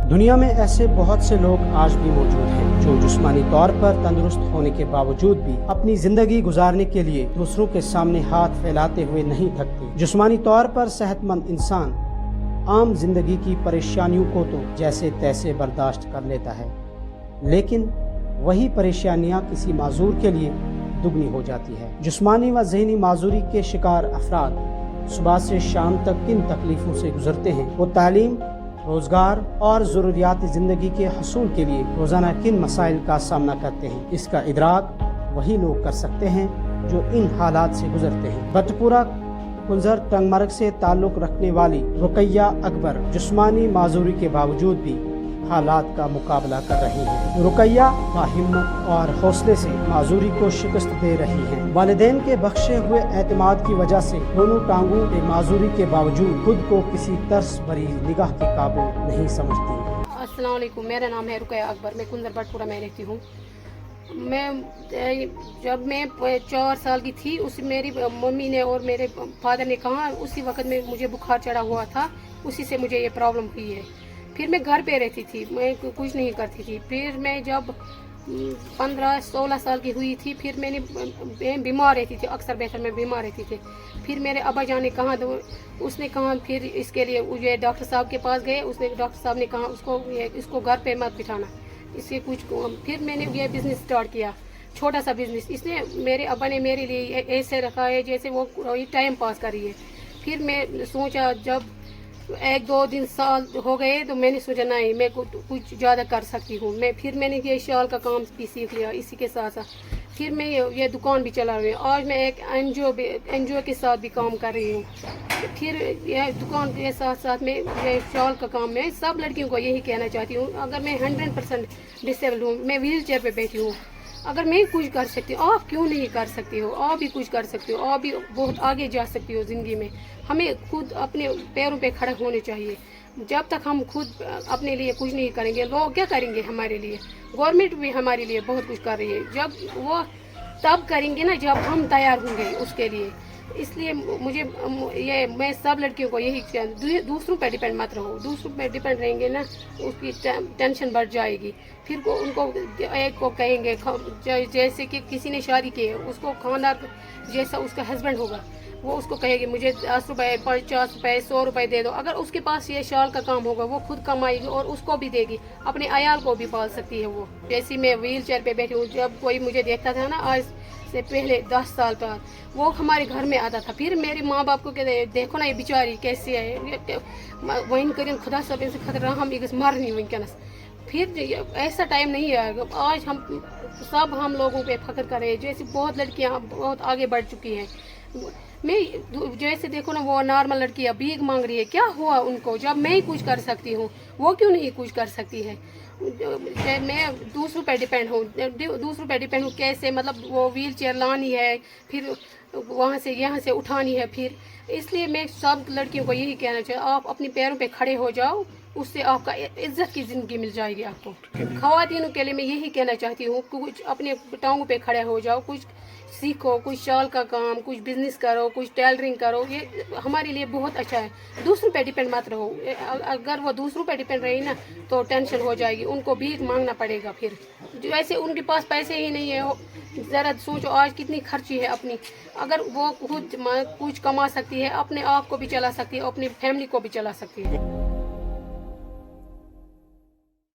दुनिया में ऐसे बहुत से लोग आज भी मौजूद हैं जो जिस्मानी तौर पर तंदुरुस्त होने के बावजूद भी अपनी जिंदगी गुजारने के लिए दूसरों के सामने हाथ फैलाते हुए नहीं थकते। जिस्मानी तौर पर सेहतमंद इंसान आम जिंदगी की परेशानियों को तो जैसे तैसे बर्दाश्त कर लेता है, लेकिन वही परेशानियां किसी माजूर के लिए दुगनी हो जाती है। जिस्मानी व ज़हनी माजूरी के शिकार अफराद सुबह से शाम तक किन तकलीफों से गुजरते हैं, वो तालीम, रोजगार और ज़रूरियात ज़िंदगी के हसूल के लिए रोज़ाना किन मसाइल का सामना करते हैं, इसका इदराक वही लोग कर सकते हैं जो इन हालात से गुजरते हैं। बटपुरा कुंजर टंगमर्ग से ताल्लुक़ रखने वाली रुकैया अकबर जिस्मानी माजूरी के बावजूद भी हालात का मुकाबला कर रही हैं। रुकैया बाहिम्मत और हौसले से माजूरी को शिकस्त दे रही हैं। वालिदैन के बख्शे हुए एतमाद की वजह से दोनों टांगों के माजूरी के बावजूद खुद को किसी तरस भरी निगाह के काबिल नहीं समझती। अस्सलाम वालेकुम, मेरा नाम है रुकैया अकबर, मैं कुंजर बटपुरा में रहती हूँ। जब मैं 4 साल की थी, उस मेरी मम्मी ने और मेरे फादर ने कहा, उसी वक्त में मुझे बुखार चढ़ा हुआ था, उसी से मुझे ये प्रॉब्लम हुई है। फिर मैं घर पे रहती थी, मैं कुछ नहीं करती थी। फिर मैं जब 15-16 साल की हुई थी, फिर मैं बीमार रहती थी, अक्सर बेहतर मैं बीमार रहती थी। फिर मेरे अब्बा जान ने कहा, तो उसने कहा फिर इसके लिए ये डॉक्टर साहब के पास गए। उसने डॉक्टर साहब ने कहा इसको घर पे मत बिठाना, इसके कुछ। फिर मैंने ये बिज़नेस स्टार्ट किया, छोटा सा बिज़नेस। इसने मेरे अब्बा ने मेरे लिए ऐसे रखा है जैसे वो टाइम पास कर रही है। फिर मैं सोचा, जब 1-2 दिन साल हो गए तो मैंने सोचा नहीं, मैं कुछ ज़्यादा कर सकती हूँ। मैंने ये शाल का काम भी सीख लिया इसी के साथ साथ। फिर मैं ये दुकान भी चला रही हूँ। आज मैं एक एनजीओ के साथ भी काम कर रही हूँ। फिर यह दुकान के साथ साथ में ये शाल का काम, मैं सब लड़कियों को यही कहना चाहती हूँ, अगर मैं 100% डिसेबल हूँ, मैं व्हील चेयर पर बैठी हूँ, अगर मैं कुछ कर सकती हूँ, आप क्यों नहीं कर सकती हो? आप भी कुछ कर सकती हो, आप भी बहुत आगे जा सकती हो ज़िंदगी में। हमें खुद अपने पैरों पे खड़ा होने चाहिए। जब तक हम खुद अपने लिए कुछ नहीं करेंगे, लोग क्या करेंगे हमारे लिए? गवर्नमेंट भी हमारे लिए बहुत कुछ कर रही है। जब वो तब करेंगे ना जब हम तैयार होंगे उसके लिए। इसलिए मैं सब लड़कियों को यही, दूसरों पर डिपेंड मत रहो। दूसरों पर डिपेंड रहेंगे ना, उसकी टेंशन बढ़ जाएगी। फिर उनको एक को कहेंगे, जैसे कि किसी ने शादी की है, उसको खानदार जैसा उसका हस्बैंड होगा, वो उसको कहेगी मुझे 10 रुपये, 50 रुपये, 100 रुपये दे दो। अगर उसके पास ये शाल का काम होगा, वो खुद कमाएगी और उसको भी देगी, अपने अयाल को भी पाल सकती है वो। जैसे मैं व्हील चेयर पर बैठी हूँ, जब कोई मुझे देखता था ना, आज से पहले 10 साल बाद, वो हमारे घर में आता था। फिर मेरे माँ बाप को कहते, देखो ना ये बेचारी कैसे है, वहीं करें खुदा सब इनसे खतरा हम एक मर नहीं वनकनस। फिर ऐसा टाइम नहीं आएगा। आज हम लोगों पे फख्र करें, जैसे बहुत लड़कियां बहुत आगे बढ़ चुकी हैं। मैं जैसे देखो ना, वो नॉर्मल लड़कियां भीख मांग रही है, क्या हुआ उनको? जब मैं कुछ कर सकती हूँ, वो क्यों नहीं कुछ कर सकती है? मैं दूसरों पर डिपेंड हूँ, कैसे? मतलब वो व्हील चेयर लानी है, फिर वहाँ से यहाँ से उठानी है। फिर इसलिए मैं सब लड़कियों को यही कहना चाहिए, आप अपने पैरों पे खड़े हो जाओ, उससे आपका इज्जत की ज़िंदगी मिल जाएगी आपको। ख़वातीनों के लिए मैं यही कहना चाहती हूँ, कुछ अपने टांगों पे खड़े हो जाओ, कुछ सीखो, कुछ शाल का काम, कुछ बिजनेस करो, कुछ टेलरिंग करो। ये हमारे लिए बहुत अच्छा है। दूसरों पे डिपेंड मत रहो। अगर वो दूसरों पे डिपेंड रही ना, तो टेंशन हो जाएगी, उनको भीख मांगना पड़ेगा। फिर जैसे उनके पास पैसे ही नहीं है, ज़रा सोचो आज कितनी खर्ची है अपनी। अगर वो खुद कुछ कमा सकती है, अपने आप को भी चला सकती है, अपनी फैमिली को भी चला सकती है।